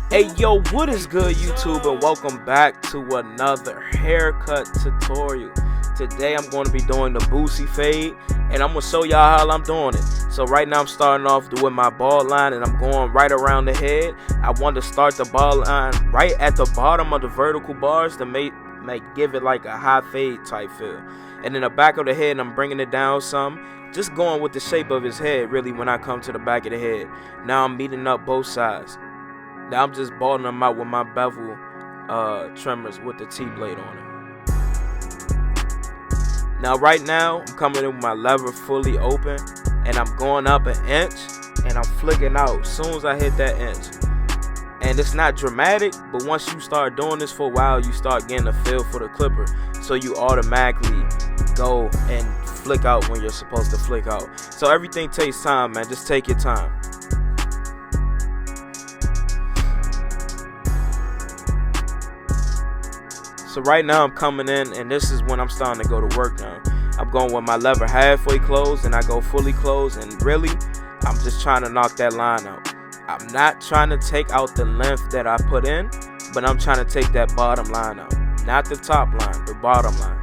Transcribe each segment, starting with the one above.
Hey yo, what is good YouTube, and welcome back to another haircut tutorial. Today I'm going to be doing the Boosie fade, and I'm going to show y'all how I'm doing it. So right now I'm starting off doing my bald line, and I'm going right around the head. I want to start the bald line right at the bottom of the vertical bars to make give it like a high fade type feel. And in the back of the head, I'm bringing it down some, just going with the shape of his head really when I come to the back of the head. Now I'm meeting up both sides. Now I'm just balding them out with my bevel trimmers with the T-blade on it. Now right now I'm coming in with my lever fully open, and I'm going up an inch, and I'm flicking out as soon as I hit that inch. And it's not dramatic, but once you start doing this for a while, you start getting a feel for the clipper, so you automatically go and flick out when you're supposed to flick out. So everything takes time, man. Just take your time. So right now I'm coming in, and this is when I'm starting to go to work now. I'm going with my lever halfway closed, and I go fully closed, and really I'm just trying to knock that line out. I'm not trying to take out the length that I put in, but I'm trying to take that bottom line out. Not the top line, the bottom line.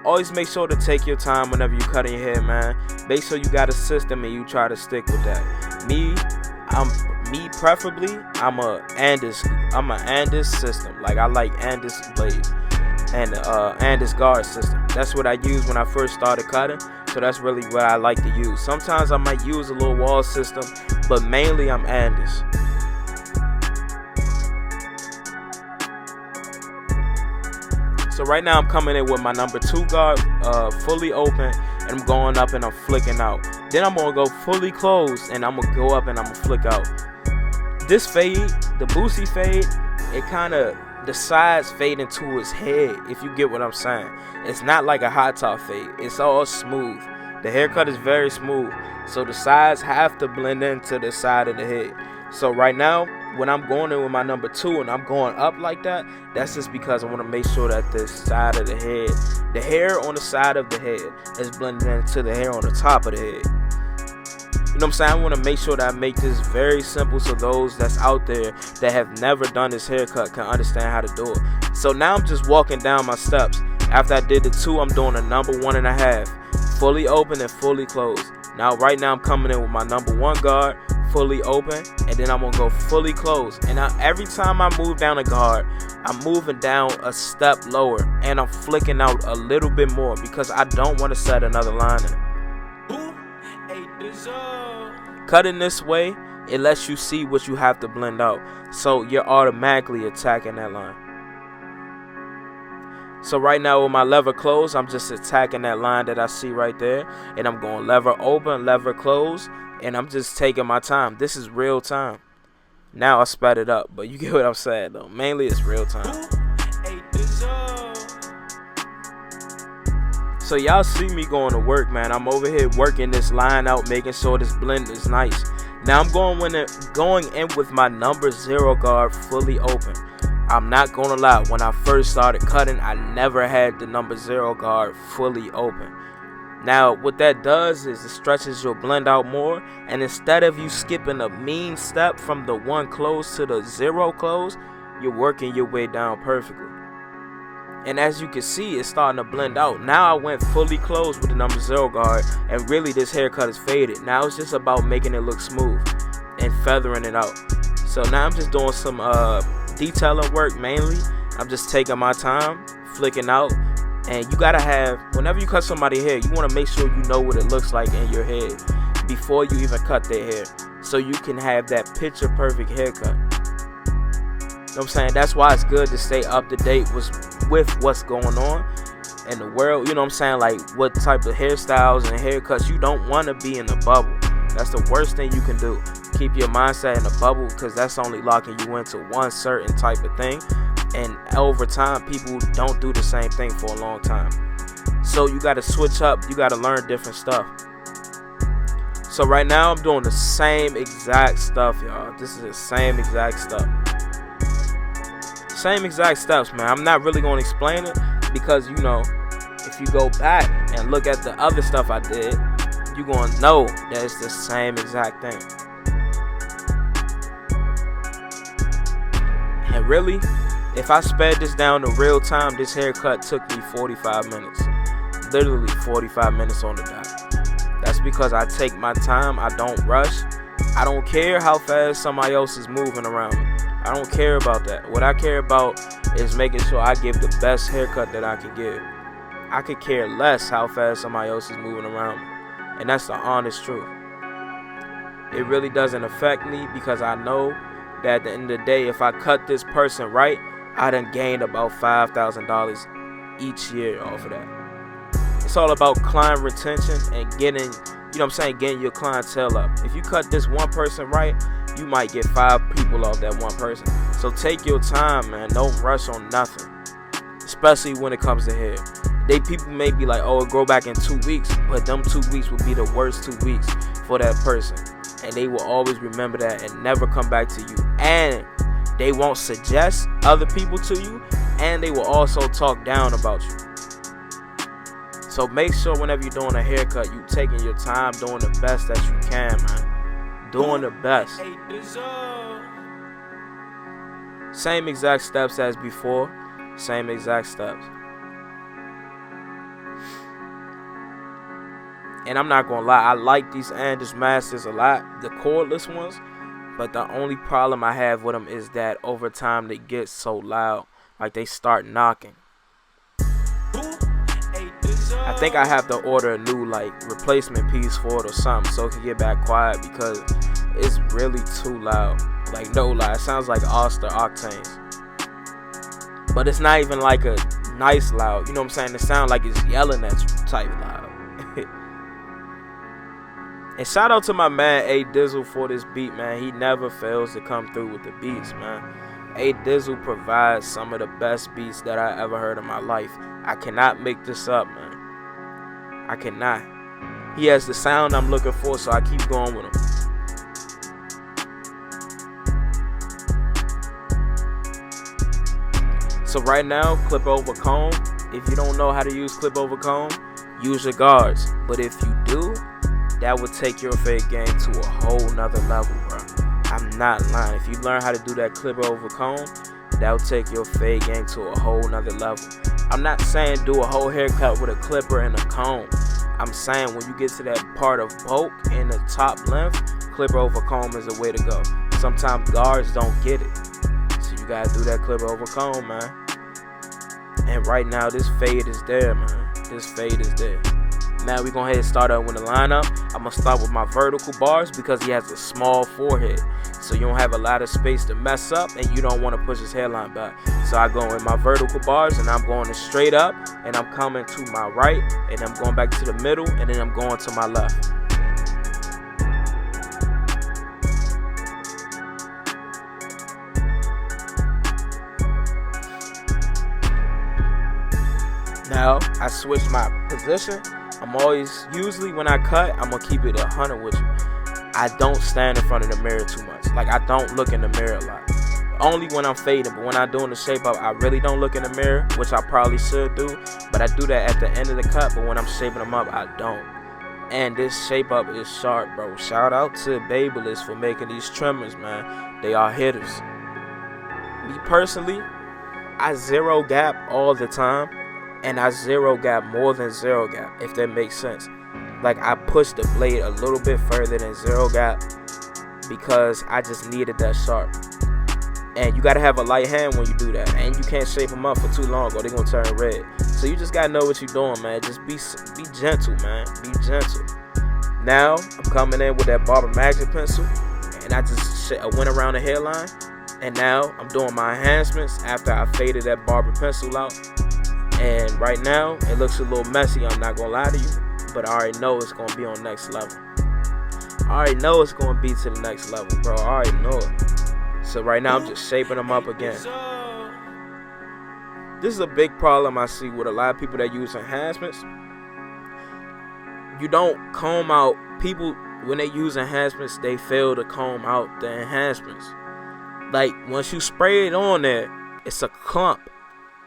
Always make sure to take your time whenever you're cutting your hair, man. Make sure you got a system and you try to stick with that. Me preferably, I'm a Andis system. Like, I like Andis blade and Andis guard system. That's what I used when I first started cutting, so that's really what I like to use. Sometimes I might use a little wall system, but mainly I'm Andis. So right now I'm coming in with my number 2 guard fully open, and I'm going up and I'm flicking out. Then I'm gonna go fully closed, and I'm gonna go up and I'm gonna flick out. This fade, the Boosie fade, it kind of, the sides fade into his head, if you get what I'm saying. It's not like a high top fade. It's all smooth. The haircut is very smooth, so the sides have to blend into the side of the head. So right now, when I'm going in with my number 2 and I'm going up like that, that's just because I want to make sure that the side of the head, the hair on the side of the head, is blending into the hair on the top of the head. You know what I'm saying? I want to make sure that I make this very simple so those that's out there that have never done this haircut can understand how to do it. So now I'm just walking down my steps. After I did the 2, I'm doing a number 1.5, fully open and fully closed. Now right now I'm coming in with my number 1 guard, fully open, and then I'm gonna go fully closed. And now every time I move down a guard, I'm moving down a step lower, and I'm flicking out a little bit more because I don't want to set another line in. Cutting this way, it lets you see what you have to blend out, so you're automatically attacking that line. So right now with my lever closed, I'm just attacking that line that I see right there, and I'm going lever open, lever close, and I'm just taking my time. This is real time. Now I sped it up, but you get what I'm saying though. Mainly it's real time. So y'all see me going to work, man. I'm over here working this line out, making sure this blend is nice. Now I'm going in with my number 0 guard fully open. I'm not gonna lie, when I first started cutting, I never had the number 0 guard fully open. Now what that does is it stretches your blend out more, and instead of you skipping a mean step from the 1 close to the 0 close, you're working your way down perfectly. And as you can see, it's starting to blend out. Now I went fully closed with the number 0 guard, and really this haircut is faded. Now it's just about making it look smooth and feathering it out. So now I'm just doing some detailing work mainly. I'm just taking my time, flicking out. And you gotta have, whenever you cut somebody's hair, you wanna make sure you know what it looks like in your head before you even cut their hair, so you can have that picture perfect haircut. You know what I'm saying? That's why it's good to stay up to date with what's going on in the world. You know what I'm saying? Like what type of hairstyles and haircuts. You don't want to be in the bubble. That's the worst thing you can do. Keep your mindset in the bubble, because that's only locking you into one certain type of thing. And over time, people don't do the same thing for a long time. So you got to switch up. You got to learn different stuff. So right now I'm doing the same exact stuff, y'all. This is the same exact stuff. Same exact steps, man. I'm not really going to explain it because, you know, if you go back and look at the other stuff I did, you're going to know that it's the same exact thing. And really, if I sped this down to real time, this haircut took me 45 minutes. Literally 45 minutes on the dot. That's because I take my time. I don't rush. I don't care how fast somebody else is moving around me. I don't care about that. What I care about is making sure I give the best haircut that I can give. I could care less how fast somebody else is moving around me. And that's the honest truth. It really doesn't affect me because I know that at the end of the day, if I cut this person right, I done gained about $5,000 each year off of that. It's all about client retention and getting, getting your clientele up. If you cut this one person right, you might get 5 people off that one person. So take your time, man. Don't rush on nothing, especially when it comes to hair. People may be like, oh, it'll grow back in 2 weeks, but them 2 weeks will be the worst 2 weeks for that person. And they will always remember that and never come back to you. And they won't suggest other people to you, and they will also talk down about you. So make sure whenever you're doing a haircut, you taking your time, doing the best that you can, man. Doing the best. Same exact steps as before. Same exact steps. And I'm not gonna lie, I like these Anders Masters a lot, the cordless ones. But the only problem I have with them is that over time they get so loud, like they start knocking. I think I have to order a new replacement piece for it or something so it can get back quiet because it's really too loud. Like no lie, it sounds like Oster Octanes. But it's not even like a nice loud, you know what I'm saying? It sounds like it's yelling at you type loud. And shout out to my man A Dizzle for this beat, man. He never fails to come through with the beats, man. A Dizzle provides some of the best beats that I ever heard in my life. I cannot make this up, man. I cannot. He has the sound I'm looking for, so I keep going with him. So right now, clip over comb. If you don't know how to use clip over comb, use your guards. But if you do, that would take your fade game to a whole nother level, bro. I'm not lying. If you learn how to do that clip over comb, that will take your fade game to a whole nother level. I'm not saying do a whole haircut with a clipper and a comb. I'm saying when you get to that part of bulk in the top length, clipper over comb is the way to go. Sometimes guards don't get it. So you gotta do that clipper over comb, man. And right now, this fade is there, man. This fade is there. Now we're going to go ahead and start out with the lineup. I'm going to start with my vertical bars because he has a small forehead. So you don't have a lot of space to mess up and you don't want to push his hairline back. So I go in my vertical bars and I'm going straight up and I'm coming to my right and I'm going back to the middle and then I'm going to my left. Now I switch my position. Usually when I cut, I'm gonna keep it 100 with you. I don't stand in front of the mirror too much. Like I don't look in the mirror a lot. Only when I'm fading, but when I'm doing the shape up, I really don't look in the mirror, which I probably should do. But I do that at the end of the cut, but when I'm shaping them up, I don't. And this shape up is sharp, bro. Shout out to Babyliss for making these trimmers, man. They are hitters. Me personally, I zero gap all the time. And I zero gap more than zero gap, if that makes sense. Like I push the blade a little bit further than zero gap because I just needed that sharp. And you gotta have a light hand when you do that. And you can't shape them up for too long or they're gonna turn red. So you just gotta know what you're doing, man. Just be gentle, man. Be gentle. Now I'm coming in with that Barber Magic pencil, and I just went around the hairline. And now I'm doing my enhancements after I faded that Barber pencil out. And right now, it looks a little messy, I'm not gonna lie to you, but I already know it's gonna be on next level. I already know it's gonna be to the next level, bro. I already know it. So right now, I'm just shaping them up again. This is a big problem I see with a lot of people that use enhancements. You don't comb out, people, when they use enhancements, they fail to comb out the enhancements. Like, once you spray it on there, it's a clump.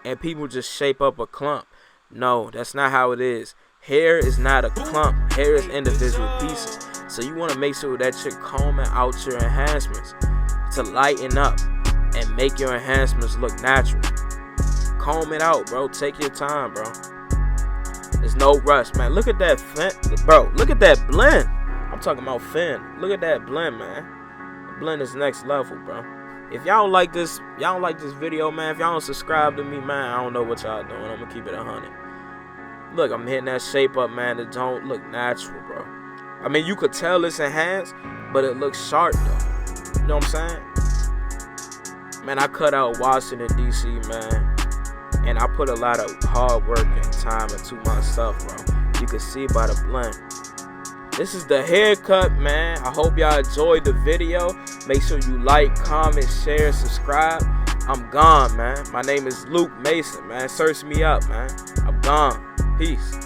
And people just shape up a clump. No, that's not how it is. Hair is not a clump. Hair is individual pieces. So you want to make sure that you're combing out your enhancements to lighten up. and make your enhancements look natural. Comb it out, bro. Take your time, bro. There's no rush, man. Look at that fin, bro. Look at that blend. I'm talking about fin. Look at that blend, man. The blend is next level, bro. If y'all don't like this, video, man. If y'all don't subscribe to me, man, I don't know what y'all doing. I'm gonna keep it 100. Look, I'm hitting that shape up, man. It don't look natural, bro. I mean, you could tell it's enhanced, but it looks sharp, though. You know what I'm saying? Man, I cut out Washington, D.C., man. And I put a lot of hard work and time into my stuff, bro. You can see by the blend. This is the haircut, man. I hope y'all enjoyed the video. Make sure you like, comment, share, subscribe. I'm gone, man. My name is Luke Mason, man. Search me up, man. I'm gone. Peace.